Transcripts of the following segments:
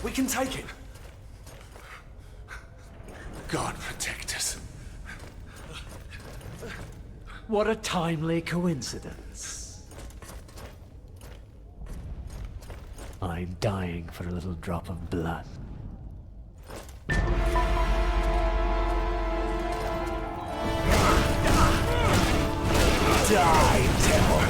We can take it. God protect us. What a timely coincidence. I'm dying for a little drop of blood. Die, devil!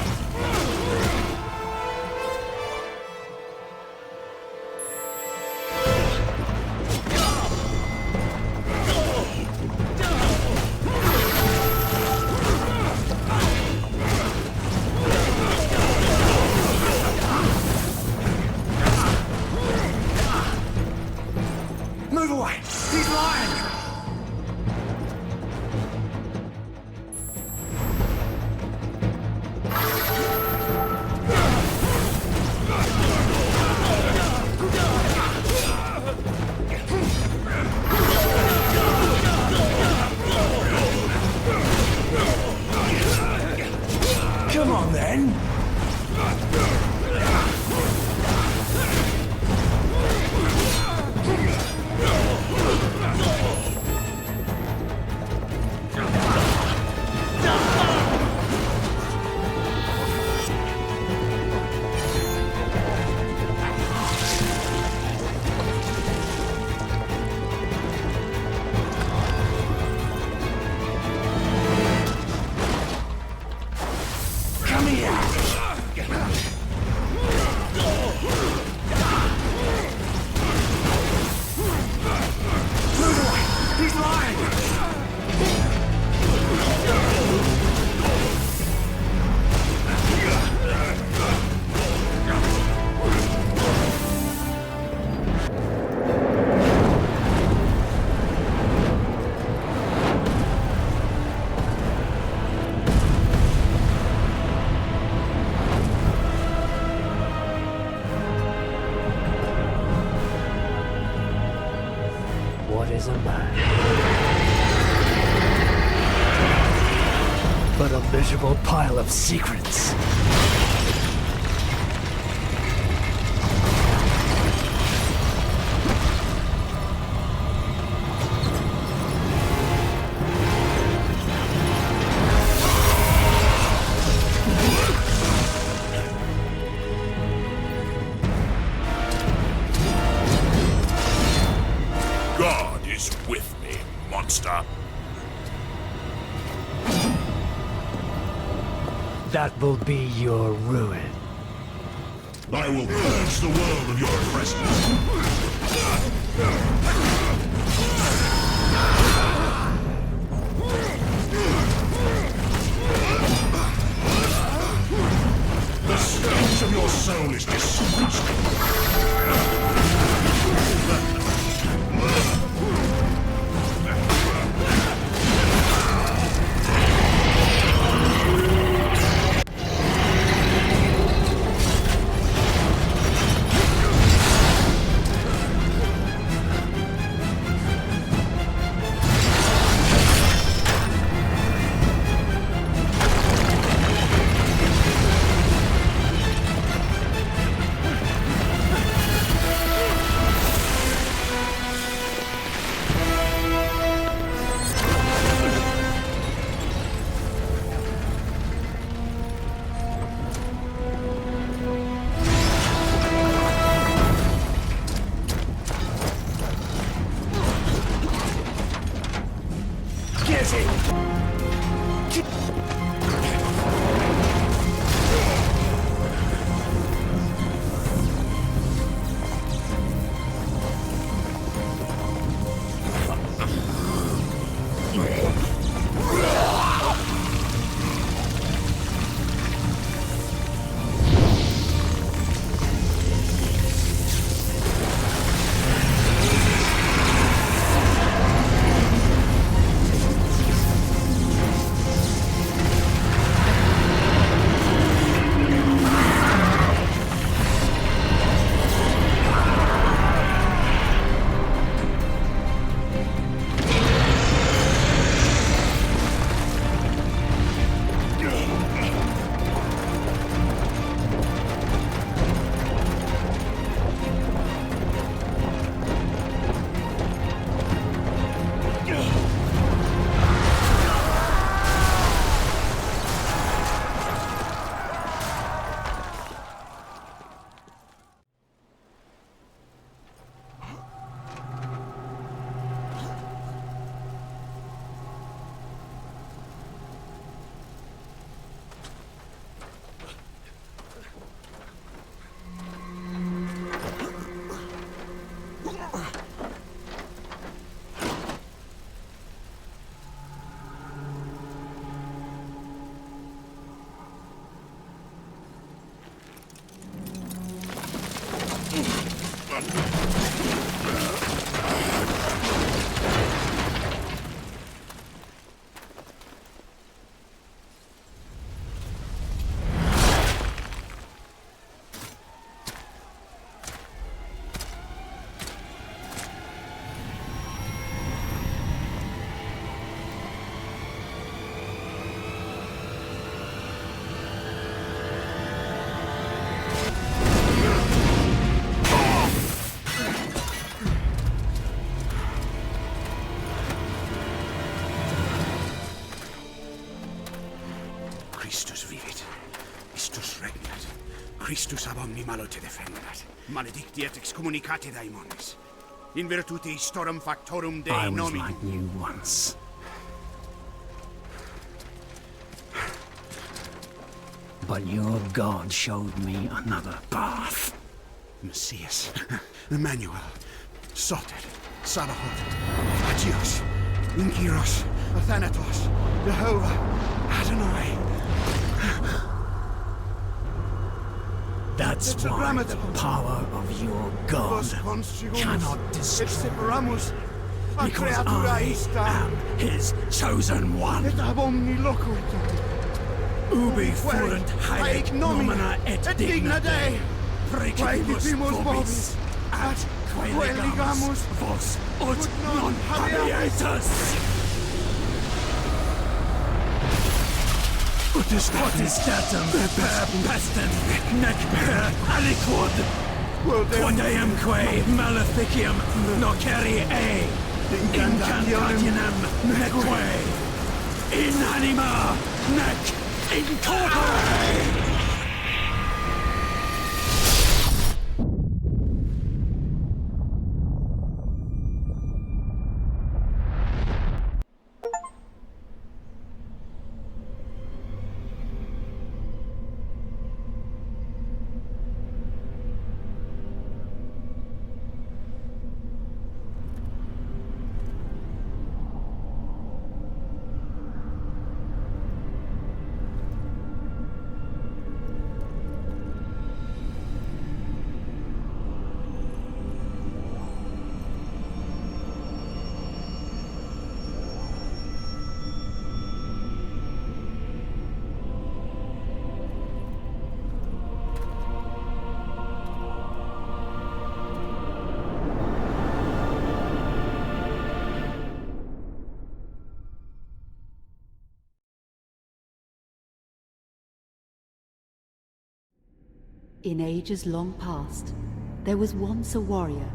Move away! He's lying! Come on then! Come here! Move away! He's lying! What is a man? But a miserable pile of secrets. God is with me, monster. That will be your ruin. I will purge the world of your presence. The stench of your soul is disgusting. Christus ab omni malo te defendat. Maledictiet excommunicati daimones. In virtute storum factorum Dei I was nomini. like you once. But your God showed me another path. Messias, Emmanuel, Soter, Sabaoth, Agios, Inkiros, Athanatos, Jehovah, Adonai. That's It's why the agrammaton. power of your God cannot destroy. Separamus, a Because creatura I ista. am his chosen one. Et ab omni locuit. Ubi fuerunt haec nomina et digna Dei. Praecipimus vobis, at quae ligamus vos ut non habeatus. Ut est datum per pestem, nec per aliquod. Quod eamque maleficium nocere incantationem neque in anima nec in corpore. In ages long past, there was once a warrior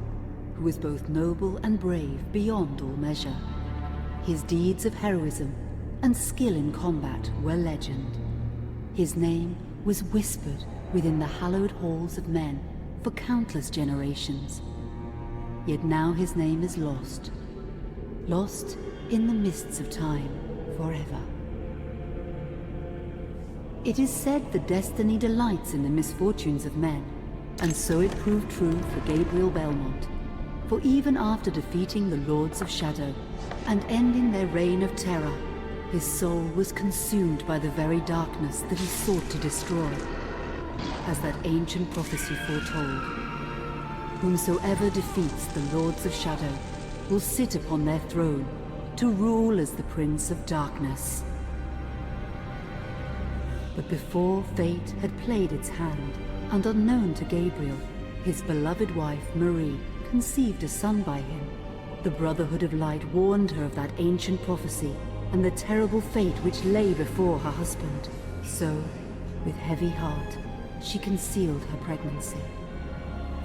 who was both noble and brave beyond all measure. His deeds of heroism and skill in combat were legend. His name was whispered within the hallowed halls of men for countless generations. Yet now his name is lost. Lost in the mists of time forever. It is said that destiny delights in the misfortunes of men, and so it proved true for Gabriel Belmont. For even after defeating the Lords of Shadow and ending their reign of terror, his soul was consumed by the very darkness that he sought to destroy. As that ancient prophecy foretold, whomsoever defeats the Lords of Shadow will sit upon their throne to rule as the Prince of Darkness. But before fate had played its hand, and unknown to Gabriel, his beloved wife Marie conceived a son by him. The Brotherhood of Light warned her of that ancient prophecy and the terrible fate which lay before her husband. So, with heavy heart, she concealed her pregnancy.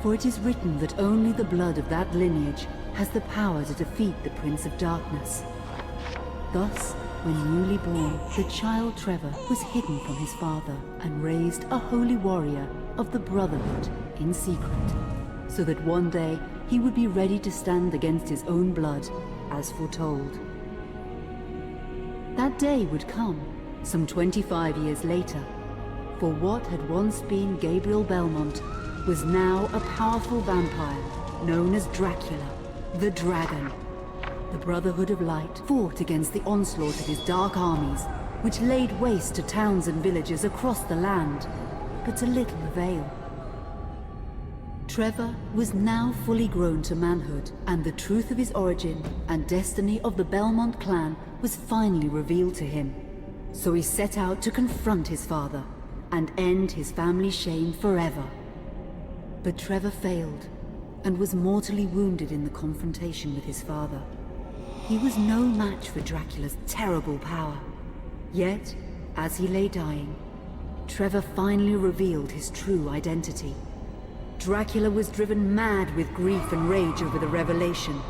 For it is written that only the blood of that lineage has the power to defeat the Prince of Darkness. Thus, when newly born, the child Trevor was hidden from his father and raised a holy warrior of the Brotherhood in secret, so that one day he would be ready to stand against his own blood, as foretold. That day would come, some 25 years later, for what had once been Gabriel Belmont was now a powerful vampire known as Dracula, the Dragon. The Brotherhood of Light fought against the onslaught of his dark armies, which laid waste to towns and villages across the land, but to little avail. Trevor was now fully grown to manhood, and the truth of his origin and destiny of the Belmont clan was finally revealed to him. So he set out to confront his father and end his family's shame forever. But Trevor failed and was mortally wounded in the confrontation with his father. He was no match for Dracula's terrible power. Yet, as he lay dying, Trevor finally revealed his true identity. Dracula was driven mad with grief and rage over the revelation.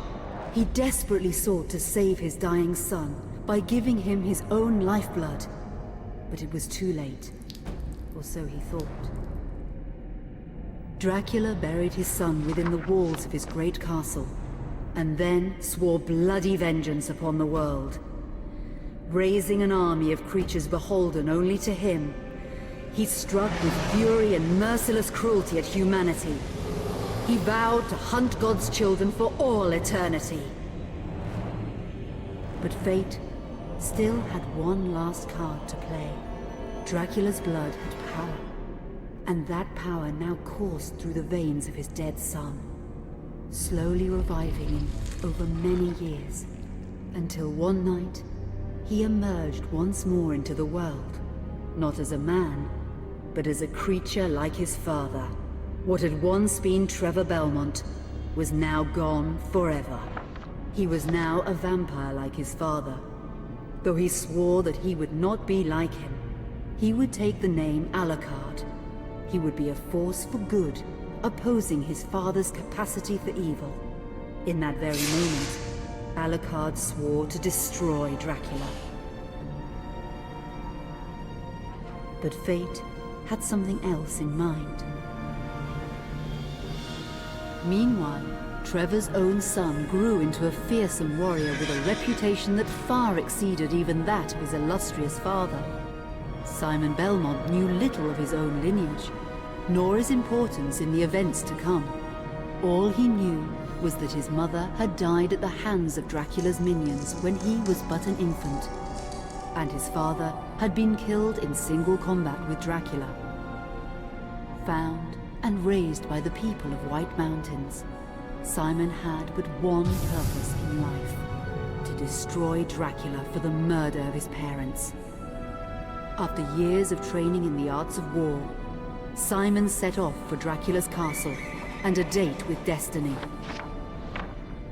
He desperately sought to save his dying son by giving him his own lifeblood. But it was too late, or so he thought. Dracula buried his son within the walls of his great castle, and then swore bloody vengeance upon the world. Raising an army of creatures beholden only to him, he struck with fury and merciless cruelty at humanity. He vowed to hunt God's children for all eternity. But fate still had one last card to play. Dracula's blood had power, and that power now coursed through the veins of his dead son, slowly reviving him over many years, until one night he emerged once more into the world, not as a man, but as a creature like his father. What had once been Trevor Belmont was now gone forever. He was now a vampire like his father. Though he swore that he would not be like him, he would take the name Alucard. He would be a force for good, opposing his father's capacity for evil. In that very moment, Alucard swore to destroy Dracula. But fate had something else in mind. Meanwhile, Trevor's own son grew into a fearsome warrior with a reputation that far exceeded even that of his illustrious father. Simon Belmont knew little of his own lineage, nor his importance in the events to come. All he knew was that his mother had died at the hands of Dracula's minions when he was but an infant, and his father had been killed in single combat with Dracula. Found and raised by the people of White Mountains, Simon had but one purpose in life: to destroy Dracula for the murder of his parents. After years of training in the arts of war, Simon set off for Dracula's castle and a date with destiny.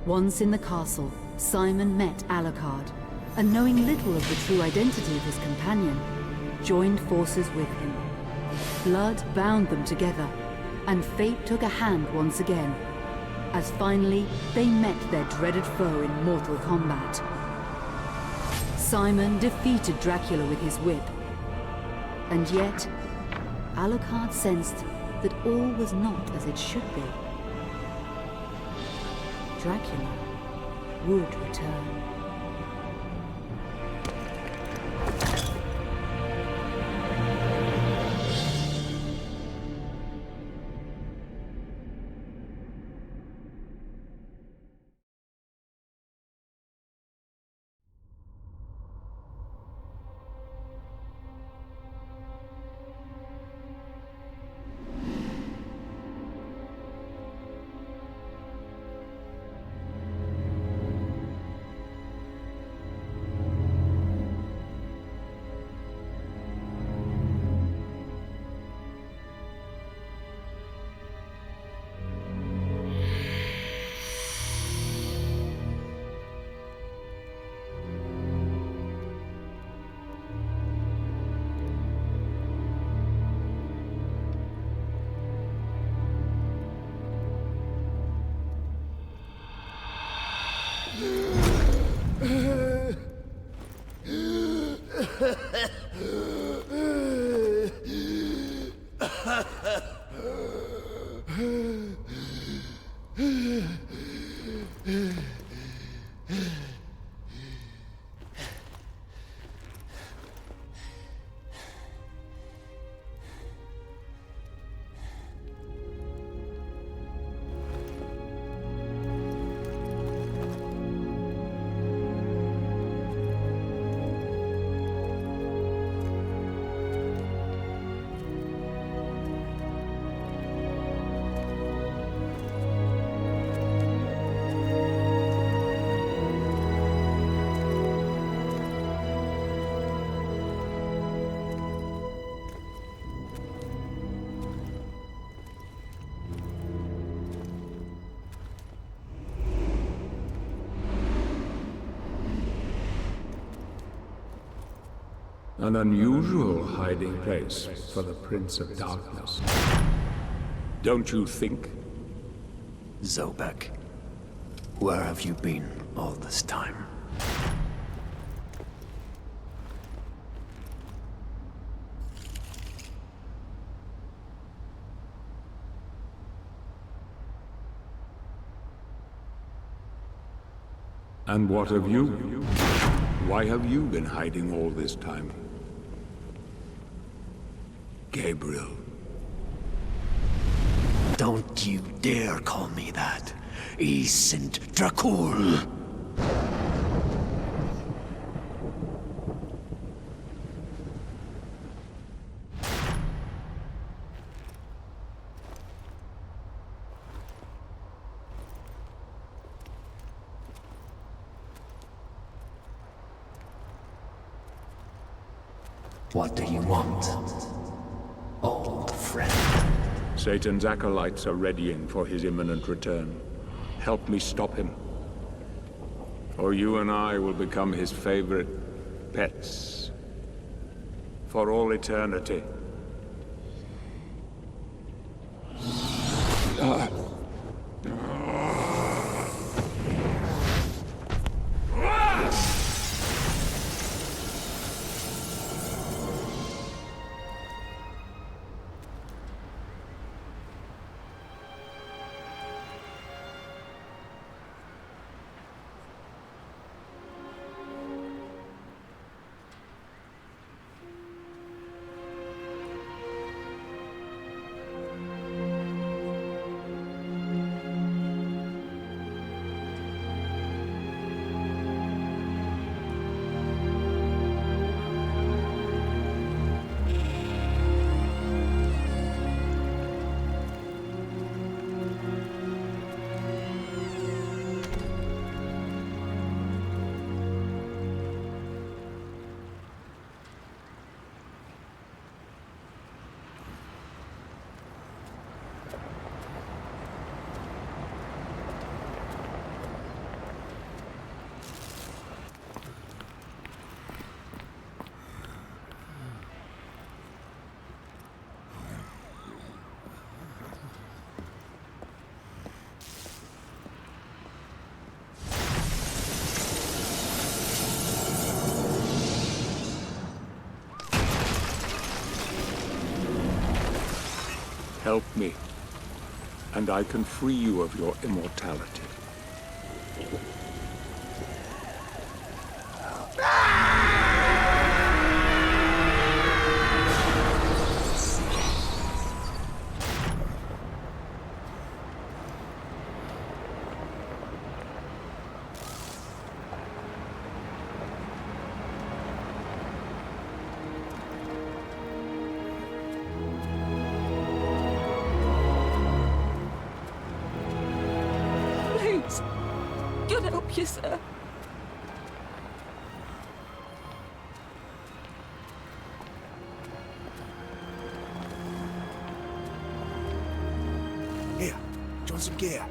Once in the castle, Simon met Alucard, and knowing little of the true identity of his companion, joined forces with him. Blood bound them together, and fate took a hand once again, as finally they met their dreaded foe in mortal combat. Simon defeated Dracula with his whip, and yet Alucard sensed that all was not as it should be. Dracula would return. An unusual hiding place for the Prince of Darkness. Don't you think? Zobek, where have you been all this time? And what of you? Why have you been hiding all this time? Gabriel. Don't you dare call me that. I sind Dracul. What do you want, old friend? Satan's acolytes are readying for his imminent return. Help me stop him. Or you and I will become his favorite pets. For all eternity. Help me, and I can free you of your immortality. God help you, sir. Here, do you want some gear?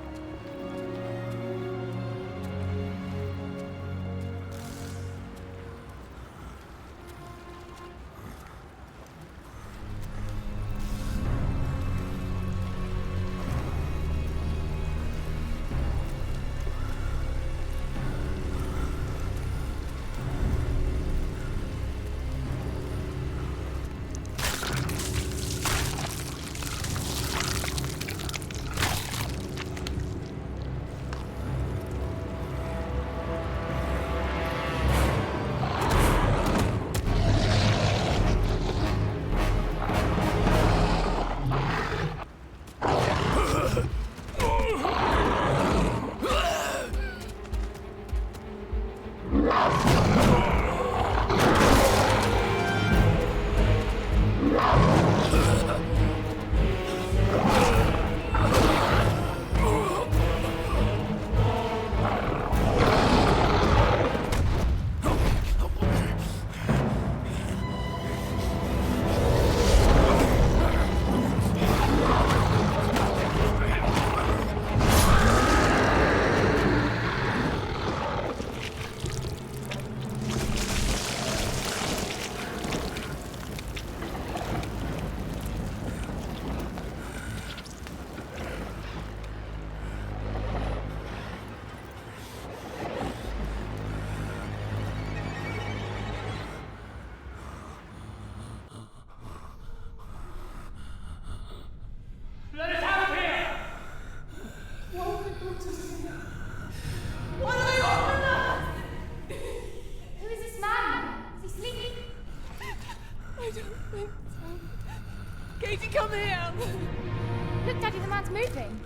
moving.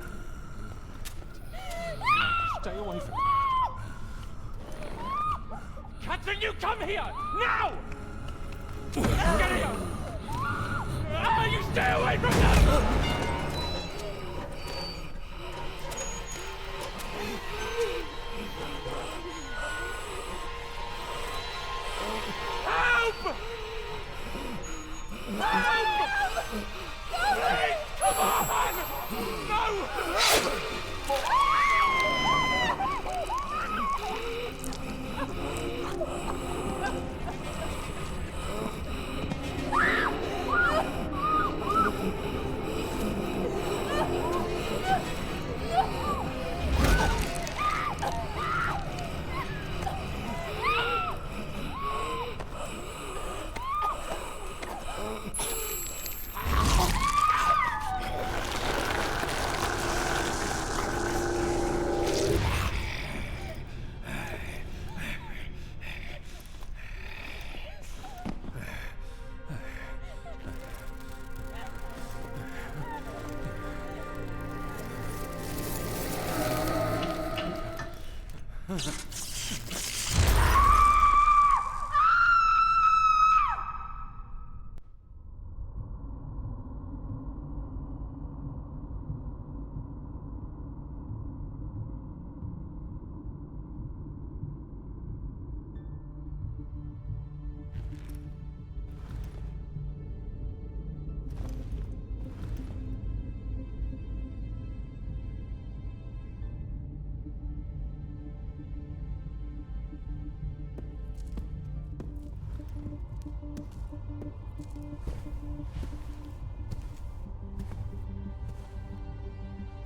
Stay away from me. Catherine, you come here! Now! Get here! You stay away from them! Help! Help! Please, come on! No!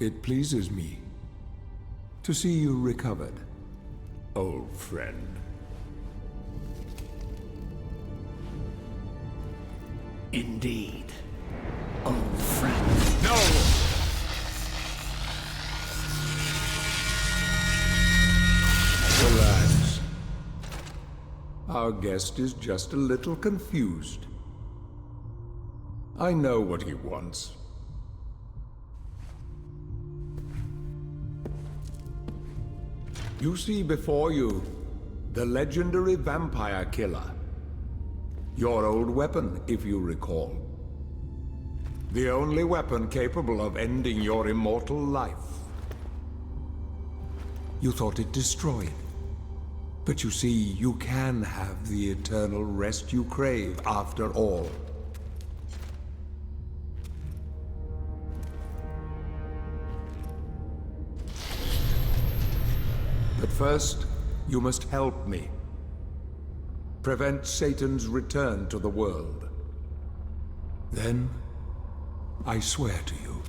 It pleases me to see you recovered, old friend. Indeed, old friend. No! Relax. Our guest is just a little confused. I know what he wants. You see before you the legendary vampire killer. Your old weapon, if you recall. The only weapon capable of ending your immortal life. You thought it destroyed. But you see, you can have the eternal rest you crave after all. But first, you must help me. Prevent Satan's return to the world. Then, I swear to you,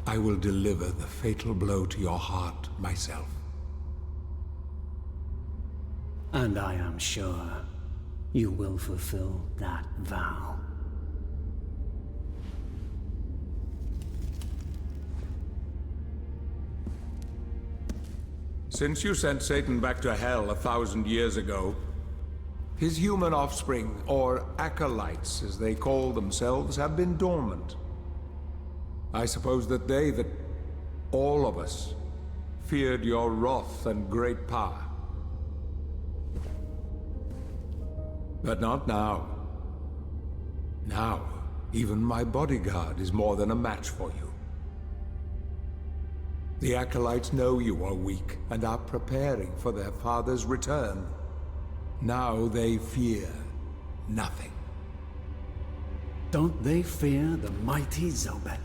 I will deliver the fatal blow to your heart myself. And I am sure you will fulfill that vow. Since you sent Satan back to hell 1,000 years ago, his human offspring, or acolytes as they call themselves, have been dormant. I suppose that all of us, feared your wrath and great power. But not now. Now, even my bodyguard is more than a match for you. The acolytes know you are weak and are preparing for their father's return. Now they fear nothing. Don't they fear the mighty Zobek?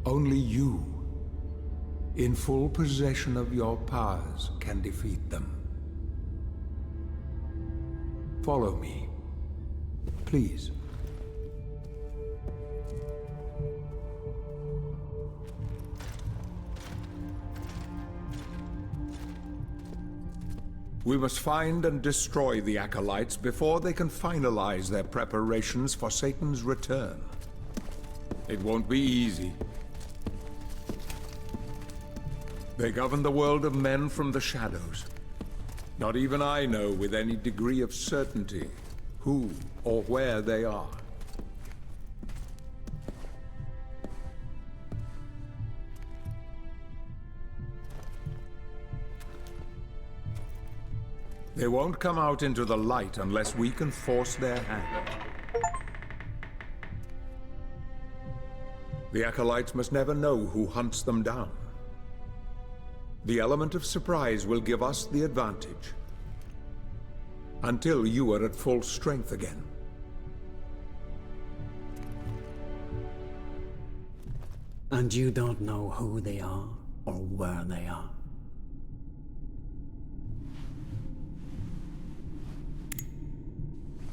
Only you, in full possession of your powers, can defeat them. Follow me, please. We must find and destroy the acolytes before they can finalize their preparations for Satan's return. It won't be easy. They govern the world of men from the shadows. Not even I know with any degree of certainty who or where they are. They won't come out into the light unless we can force their hand. The acolytes must never know who hunts them down. The element of surprise will give us the advantage. Until you are at full strength again. And you don't know who they are or where they are.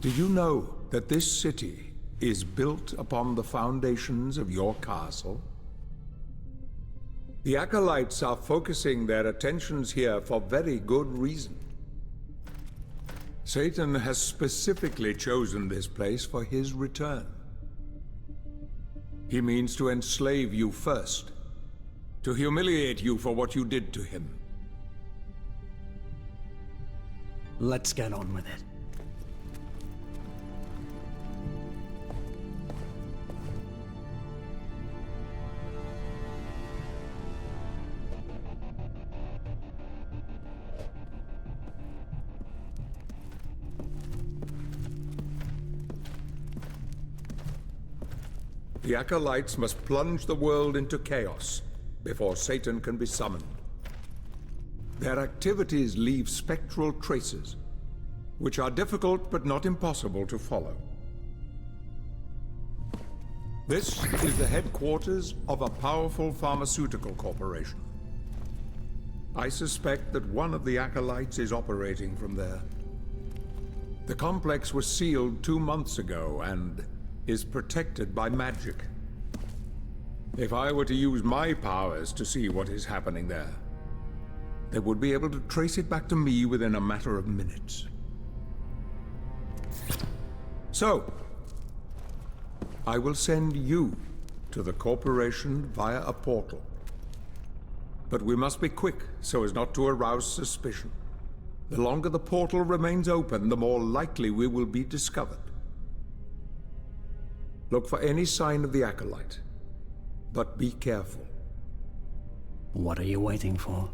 Do you know that this city is built upon the foundations of your castle? The acolytes are focusing their attentions here for very good reason. Satan has specifically chosen this place for his return. He means to enslave you first, to humiliate you for what you did to him. Let's get on with it. The acolytes must plunge the world into chaos before Satan can be summoned. Their activities leave spectral traces, which are difficult but not impossible to follow. This is the headquarters of a powerful pharmaceutical corporation. I suspect that one of the acolytes is operating from there. The complex was sealed 2 months ago and is protected by magic. If I were to use my powers to see what is happening there, they would be able to trace it back to me within a matter of minutes. So, I will send you to the corporation via a portal. But we must be quick so as not to arouse suspicion. The longer the portal remains open, the more likely we will be discovered. Look for any sign of the acolyte, but be careful. What are you waiting for?